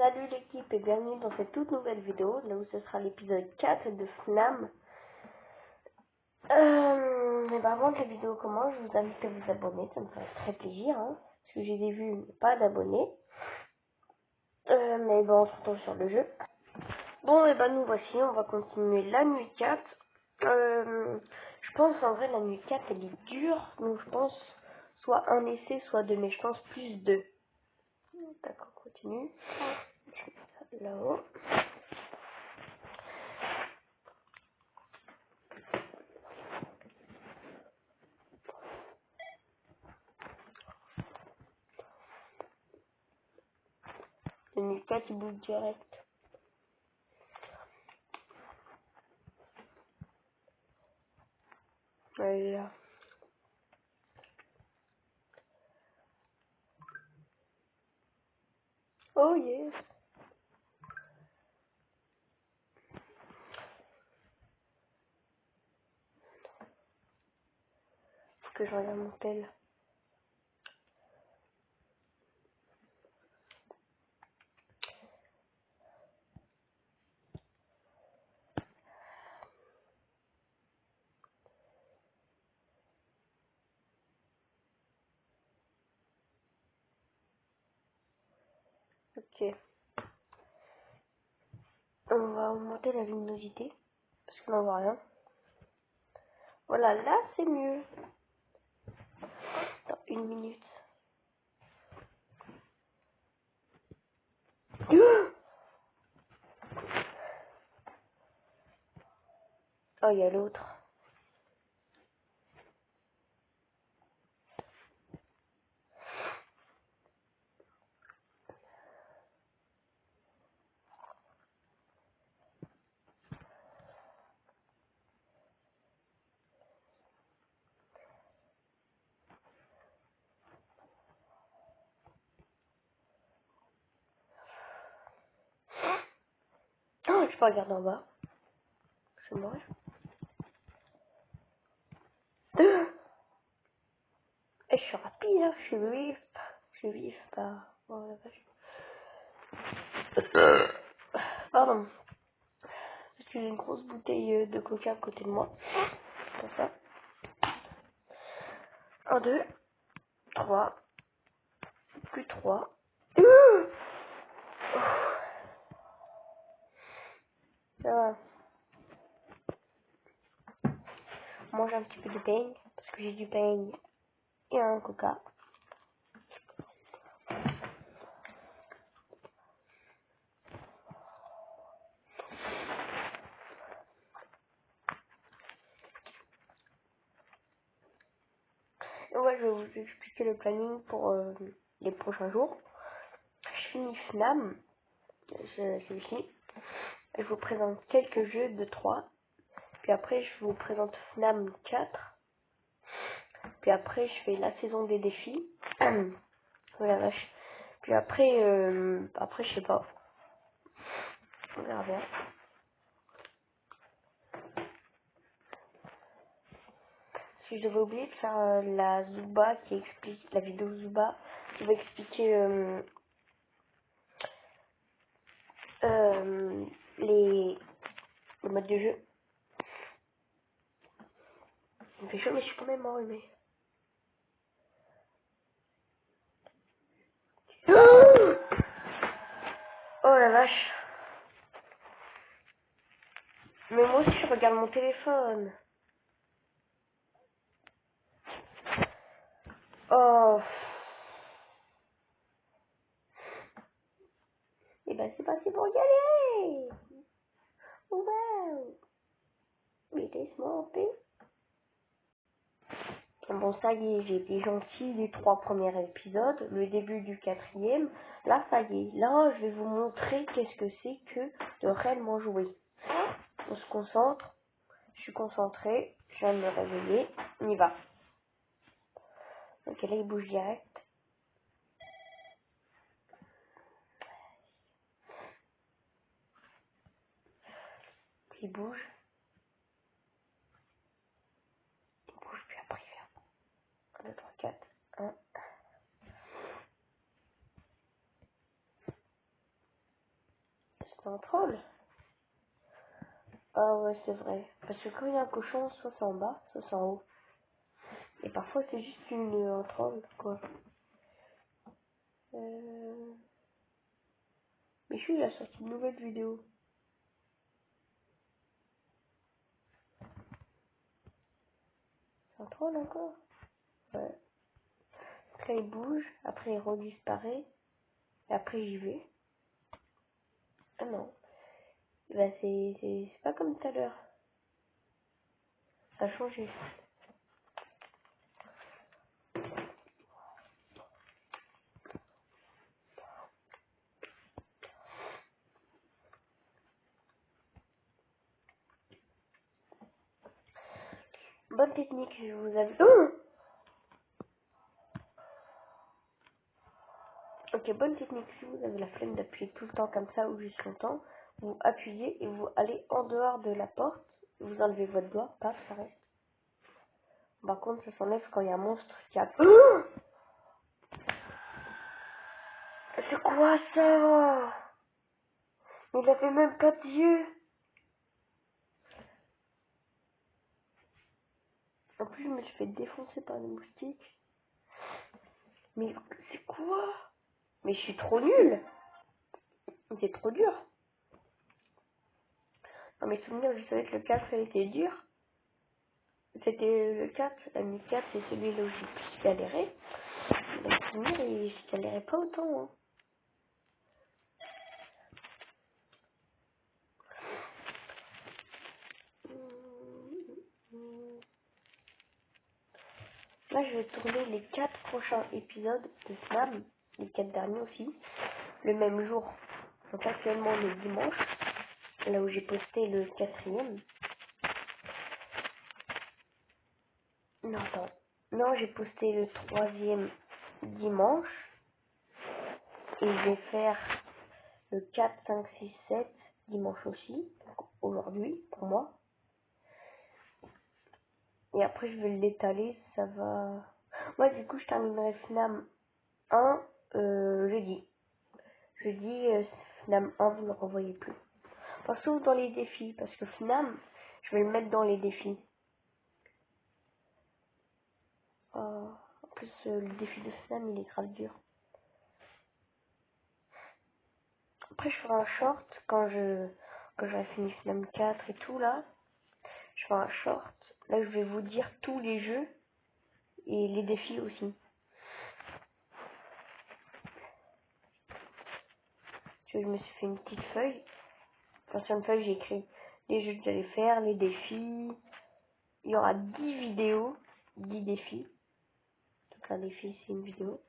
Salut l'équipe et bienvenue dans cette toute nouvelle vidéo, là où ce sera l'épisode 4 de FNAM. Et bah avant que la vidéo commence, je vous invite à vous abonner, ça me ferait très plaisir, hein, parce que j'ai des vues mais pas d'abonnés. Mais bon, on se retrouve sur le jeu. Bon, et bah nous voici, on va continuer la nuit 4. Je pense en vrai la nuit 4 elle est dure, donc je pense soit un essai, soit deux, mais je pense plus deux. D'accord, on continue. Je mets ça là-haut. Le nuit 4 il bouge direct. Voilà. Oh yes. Faut que je regarde mon tel. Ok. On va augmenter la luminosité. Parce qu'on n'en voit rien. Voilà, là c'est mieux. Dans une minute. Oh, il y a l'autre. Oh, je peux regarder en bas. Je vais mourir. Et je suis rapide, hein. Je suis vif. Je suis vif, pas. Oh la vache. Pardon. Parce que j'ai une grosse bouteille de coca à côté de moi. Comme ça. 1, 2, 3. Plus 3. Ça va. On mange un petit peu de pain. Parce que j'ai du pain et un coca. Et ouais, je vais vous expliquer le planning pour les prochains jours. Je finis FNAM. Celui-ci. Je vous présente quelques jeux de 3. Puis après, je vous présente FNAM 4. Puis après, je fais la saison des défis. Oh la vache. Puis après, après, je sais pas. On verra bien. Si je devais oublier de faire la Zooba qui explique, la vidéo Zooba qui va expliquer le mode de jeu. Il me fait chaud, mais je suis quand même enrhumée. Oh la vache. Mais moi aussi, je regarde mon téléphone. Oh. Et ben, c'est parti pour y aller. Wow. Mais laisse-moi en paix. Bon, ça y est, j'ai été gentille les 3 premiers épisodes, le début du 4e. Là, ça y est. Là, je vais vous montrer qu'est-ce que c'est que de réellement jouer. On se concentre. Je suis concentrée. Je viens de me réveiller. On y va. Ok, là, il bouge direct. Il bouge. Il bouge, puis après, il fait 1, 2, 3, 4. 1. C'est un troll. Ah ouais, c'est vrai. Parce que quand il y a un cochon, soit c'est en bas, soit c'est en haut. Et parfois c'est juste un troll, quoi. Michu, il a sorti une nouvelle vidéo. C'est un troll encore? Ouais. Après il bouge, après il redisparaît, et après j'y vais. Ah non. Bah c'est pas comme tout à l'heure. Ça a changé. Bonne technique, je vous avais... Ok, bonne technique. Si vous avez la flemme d'appuyer tout le temps comme ça ou juste longtemps, vous appuyez et vous allez en dehors de la porte, vous enlevez votre doigt, paf, ça reste. Par contre, ça s'enlève quand il y a un monstre qui a... C'est quoi ça? Il avait même pas d'yeux. En plus, je me suis fait défoncer par les moustiques. Mais c'est quoi? Mais je suis trop nulle. C'est trop dur. Dans mes souvenirs, je savais que le 4 ça a été dur. C'était le 4, la nuit 4, c'est celui-là où j'ai plus galéré. Dans mes souvenirs, je galérais pas autant. Hein. Là, je vais tourner les 4 prochains épisodes de Snap, les 4 derniers aussi, le même jour. Donc actuellement, le dimanche, là où j'ai posté le 4e. Non, attends. Non, j'ai posté le 3e dimanche. Et je vais faire le 4, 5, 6, 7 dimanche aussi. Donc aujourd'hui, pour moi. Et après, je vais l'étaler. Ça va... Moi, du coup, je terminerai FNAM 1 jeudi. Jeudi, FNAM 1, vous ne le revoyez plus. Enfin, sauf dans les défis. Parce que FNAM, je vais le mettre dans les défis. En plus, le défi de FNAM, il est grave dur. Après, je ferai un short quand j'aurai fini FNAM 4 et tout, là. Je ferai un short. Là, je vais vous dire tous les jeux et les défis aussi. Tu vois, je me suis fait une petite feuille. Enfin, sur une feuille, j'ai écrit les jeux que j'allais faire, les défis. Il y aura 10 vidéos, 10 défis. Donc un défi, c'est une vidéo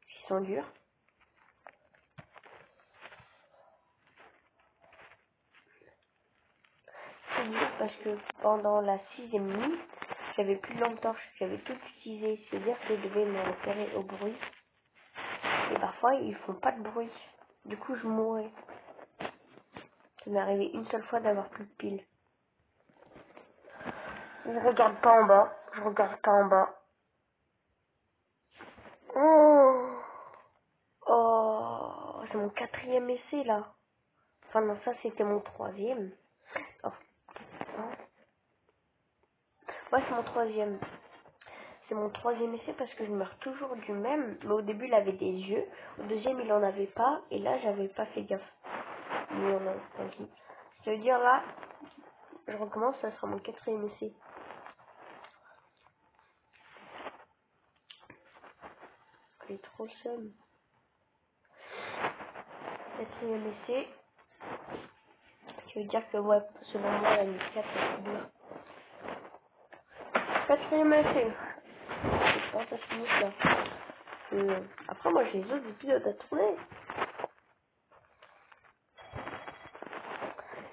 qui sont durs. C'est dur parce que pendant la 6e nuit, j'avais plus de lampe torche, j'avais tout utilisé. C'est-à-dire que je devais me repérer au bruit. Et parfois, ils font pas de bruit. Du coup, je mourais. Ça m'est arrivé une seule fois d'avoir plus de piles. Je regarde pas en bas. Je regarde pas en bas. Oh, oh, c'est mon 4e essai là. Enfin non, ça c'était mon 3e. Oh. Ouais, c'est mon 3e. C'est mon 3e essai parce que je meurs toujours du même. Mais au début, il avait des yeux. Au 2e, il en avait pas. Et là, j'avais pas fait gaffe. Mais on a tranquille. Ça veut dire là, je recommence, ça sera mon 4e essai. J'ai trop le seum. 4e essai. Ça veut dire que, ouais, selon moi, la nuit 4, c'est plus dur. 4e essai. Je pense à finir là. Après, moi, j'ai les autres épisodes à tourner.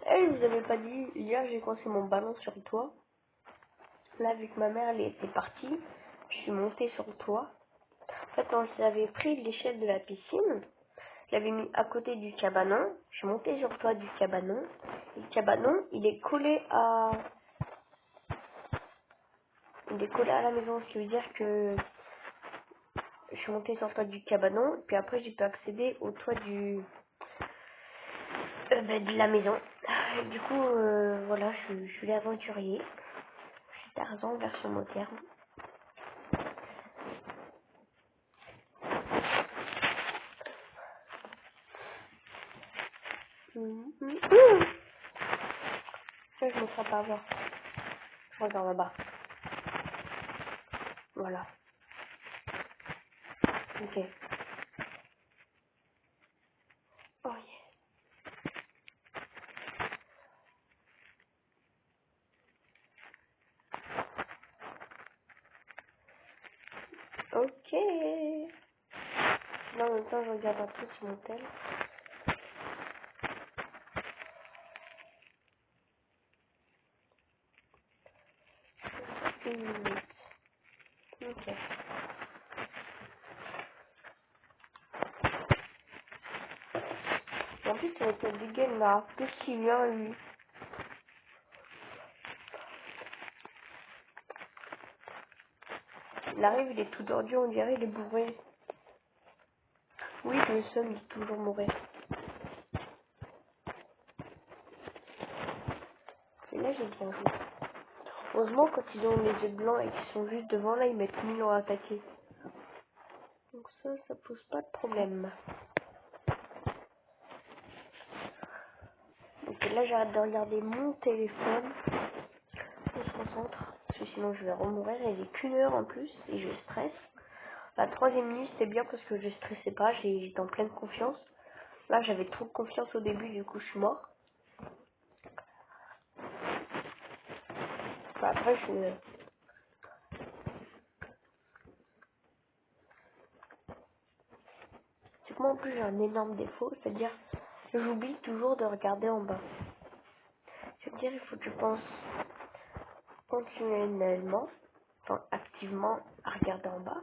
Eh, je vous avais pas dit, hier, j'ai coincé mon ballon sur le toit. Là, vu que ma mère, elle était partie, je suis montée sur le toit. En fait, quand j'avais pris l'échelle de la piscine, je l'avais mis à côté du cabanon. Je suis montée sur le toit du cabanon. Et le cabanon, il est collé à la maison. Ce qui veut dire que je suis montée sur le toit du cabanon. Puis après, j'ai pu accéder au toit De la maison. Du coup, voilà, je suis l'aventurier. Je suis Tarzan version moderne. Ça, je me ferai pas avoir. Je regarde là-bas. Voilà. Ok. Oh yeah. Ok. Là, en même temps, je regarde un truc sur mon tel. Une minute. Ok. Et en plus, avec le Google là, qu'est-ce qu'il vient lui? Il arrive, il est tout tordu, on dirait, il est bourré. Oui, je le seum, il est toujours mourir. Et là, j'ai bien joué. Heureusement, quand ils ont les yeux blancs et qu'ils sont juste devant, là, ils mettent 1000 ans à attaquer. Donc ça pose pas de problème. Donc là, j'arrête de regarder mon téléphone. On se concentre. Parce que sinon, je vais remourir. Il est qu'une heure en plus et je stresse. La troisième nuit, c'était bien parce que je stressais pas. J'étais en pleine confiance. Là, j'avais trop de confiance au début, du coup, je suis mort. Enfin, après, c'est que moi, en plus, j'ai un énorme défaut. C'est-à-dire, j'oublie toujours de regarder en bas. C'est-à-dire, il faut que je pense continuellement, enfin, activement, à regarder en bas.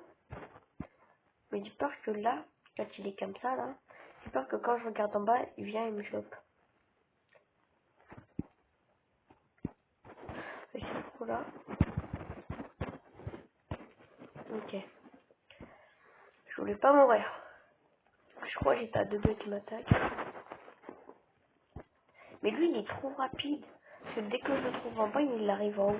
Mais j'ai peur que là, quand il est comme ça, là, j'ai peur que quand je regarde en bas, il vient et me chope. Et c'est trop là. Ok. Je voulais pas mourir. Je crois que j'étais à 2 qui m'attaque. Mais lui, il est trop rapide. Parce que dès que je le trouve en bas, il arrive en haut.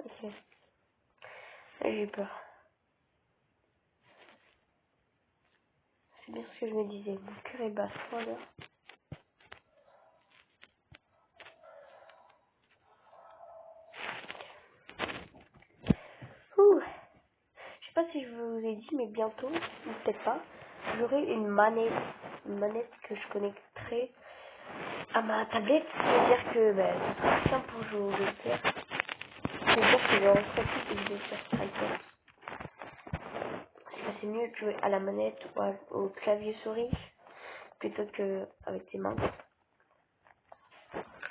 Ok. Là, j'ai peur. C'est bien ce que je me disais. Mon cœur est bas. Voilà. Ouh. Je sais pas si je vous ai dit, mais bientôt, ou peut-être pas, j'aurai une manette. Une manette que je connecterai à ma tablette. C'est-à-dire que ce sera simple pour jouer au jeu. C'est-à-dire que je referai plus de vidéos sur Striker. Parce que c'est mieux de jouer à la manette ou au clavier souris plutôt que avec tes mains.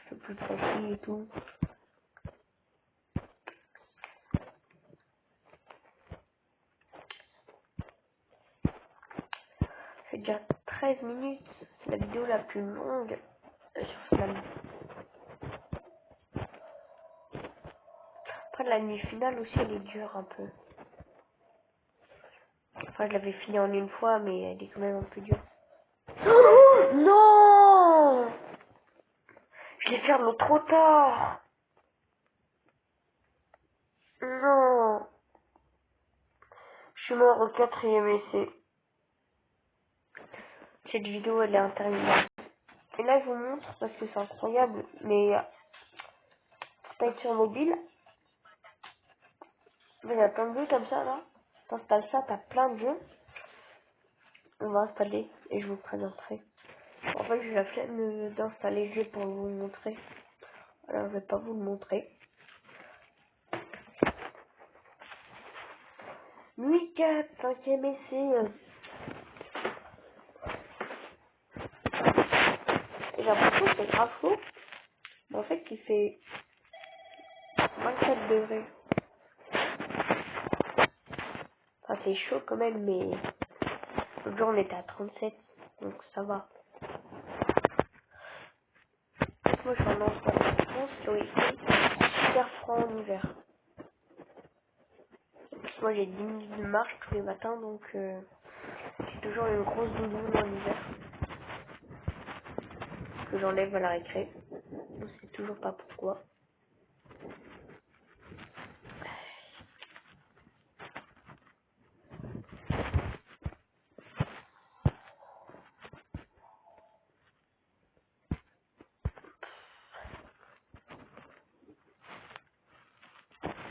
C'est plus précis et tout. C'est déjà 13 minutes. C'est la vidéo la plus longue sur Slam. Après la nuit finale aussi elle est dure un peu. Enfin je l'avais fini en une fois mais elle est quand même un peu dure. Oh non, je l'ai fermé trop tard. Non. Je suis mort au 4e essai. Cette vidéo elle est interminable. Et là je vous montre parce que c'est incroyable. Mais t'as sur mobile. Mais il y a plein de jeux comme ça là. T'installes ça, t'as plein de jeux. On va installer et je vous présenterai. En fait j'ai la flemme d'installer le jeu pour vous le montrer. Alors je vais pas vous le montrer. Nuit 4, 5e essai. J'ai l'impression que c'est grave chaud. Mais en fait il fait 24 degrés. Enfin c'est chaud quand même, mais l'autre jour on était à 37, donc ça va. Moi je suis en enfant, je pense que oui, c'est super froid en hiver. Moi j'ai 10 minutes de marche tous les matins, donc j'ai toujours une grosse doudoune en hiver que j'enlève à la récré. On sait toujours pas pourquoi.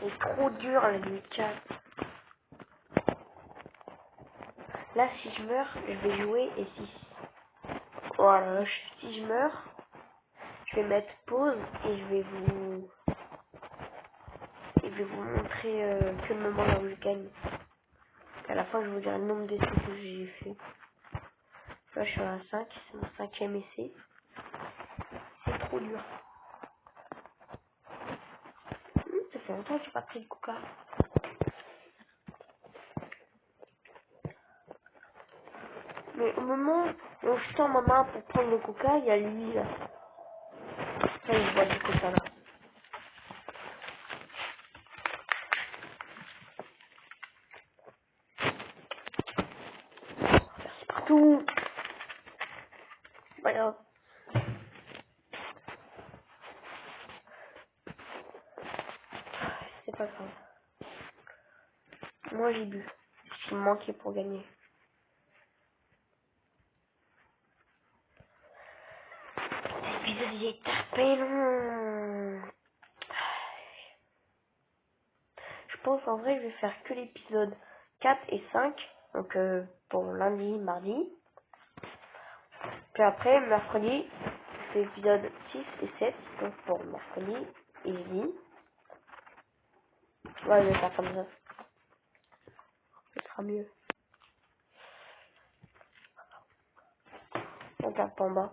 C'est trop dur la nuit 4. Là si je meurs, je vais jouer et voilà, si je meurs, je vais mettre pause et je vais vous montrer que le moment là où je gagne. À la fin je vous dirai le nombre d'essais que j'ai fait. Là je suis à 5, c'est mon 5e essai. C'est trop dur. Ça fait longtemps que j'ai pas pris le coca. Mais au moment où je tends ma main pour prendre le coca, il y a lui là. Ça il boit du coca là. C'est partout. Voilà. C'est pas grave. Moi j'ai bu. Je me manquais pour gagner. L'épisode il est tapé long. Je pense en vrai je vais faire que l'épisode 4 et 5. Donc pour lundi, mardi. Puis après, mercredi, je fais l'épisode 6 et 7. Donc pour mercredi et jeudi. Ouais, je vais faire comme ça. Ce sera mieux. On tape en bas.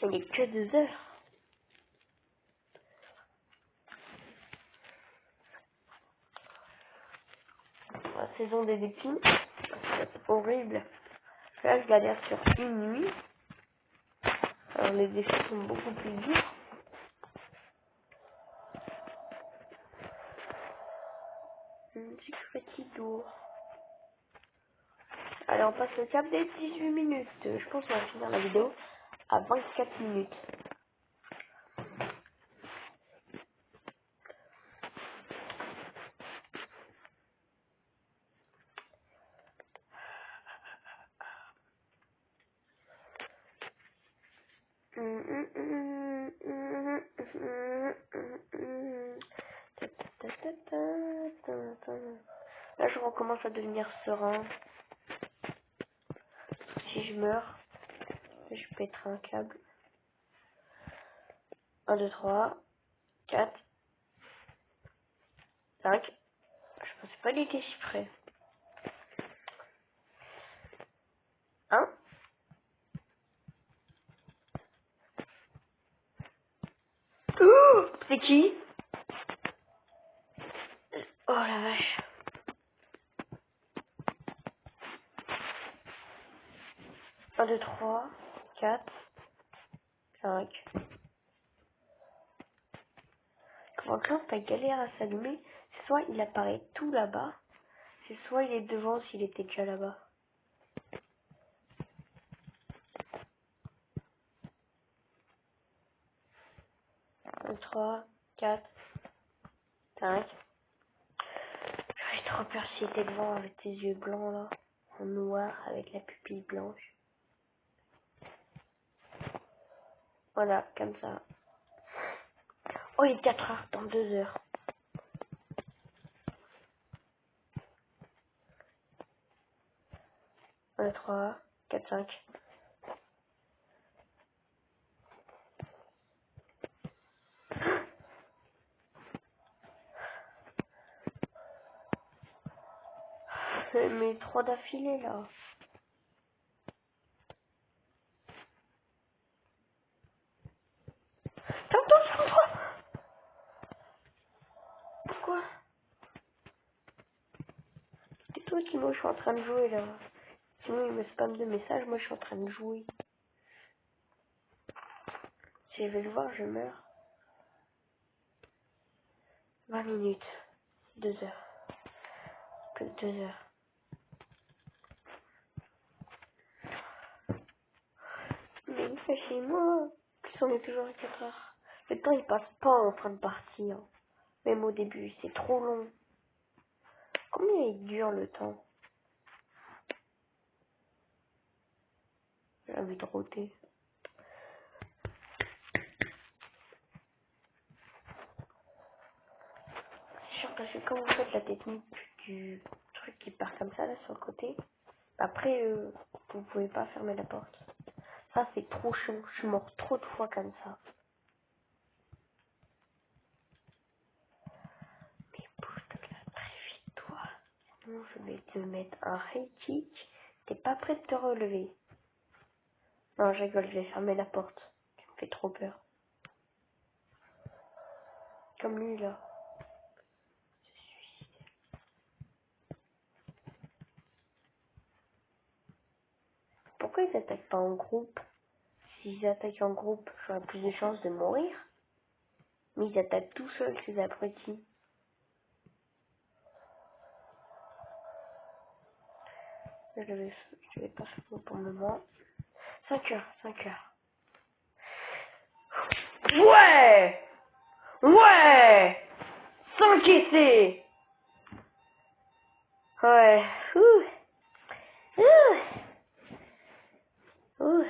Il est que 2 heures. La saison des épines, c'est horrible. Là, je galère sur une nuit. Alors, les défis sont beaucoup plus durs. Si je fatigue lourd. Allez, on passe le cap des 18 minutes. Je pense qu'on va finir la vidéo à 24 minutes. Là, je recommence à devenir serein. Si je meurs, je pèterai un câble. 1, 2, 3, 4, 5. Je pensais pas qu'il était si près. 1. Oh, c'est qui? Oh la vache. 1, 2, 3, 4, 5. Quand le lampe galère à s'allumer, soit il apparaît tout là-bas, c'est soit il est devant s'il était déjà là-bas. 1, 3, 4, 5. J'aurais trop peur s'il était devant avec tes yeux blancs là, en noir avec la pupille blanche. Voilà, comme ça. Oh, il est 4 heures, dans 2 heures. 1, 3, 4, 5. Mais 3 d'affilée là. Attends, sur toi. Pourquoi? C'est toi, Timo, je suis en train de jouer là. Timo, il me spamme de messages, moi je suis en train de jouer. Si je vais le voir, je meurs. 20 minutes. 2 heures. Plus de 2 heures. Mais il fait chez moi. Plus on est toujours à 4 heures. Le temps il passe pas en fin de partie. Hein. Même au début, c'est trop long. Combien il dure le temps? J'ai envie de rôter. Sûr, parce que quand vous faites la technique du truc qui part comme ça là sur le côté, après vous pouvez pas fermer la porte. Ça c'est trop chiant, je suis mort trop de fois comme ça. Mais bouge-toi là très vite toi. Sinon je vais te mettre un high kick. T'es pas prêt de te relever. Non je rigole, je vais fermer la porte. Tu me fais trop peur. Comme lui là. Pourquoi ils attaquent pas en groupe? S'ils attaquent en groupe, j'aurais plus de chances de mourir. Mais ils attaquent tout seuls ces abrutis. Je vais pas faire ça pour le moment. 5 heures, 5 heures. Ouais! Ouais! Sans encaissé! Ouais. Ouh. Ouh. Ouh.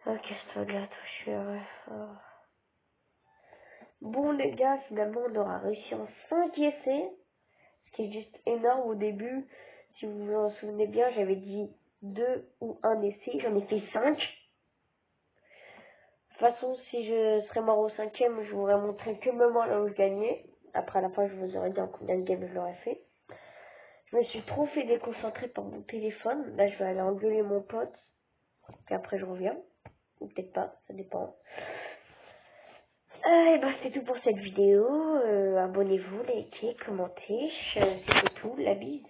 Casse-toi de là, toi, je suis heureux. Oh. Bon, les gars, finalement, on aura réussi en 5 essais. Ce qui est juste énorme au début. Si vous vous en souvenez bien, j'avais dit 2 ou 1 essai. J'en ai fait 5. De toute façon, si je serais mort au 5e, je vous aurais montré que le moment là où je gagnais. Après, à la fin, je vous aurais dit en combien de games je l'aurais fait. Je me suis trop fait déconcentrer par mon téléphone. Là, je vais aller engueuler mon pote. Puis après, je reviens. Ou peut-être pas, ça dépend. Et bah, c'est tout pour cette vidéo. Abonnez-vous, likez, commentez. C'était tout. La bise.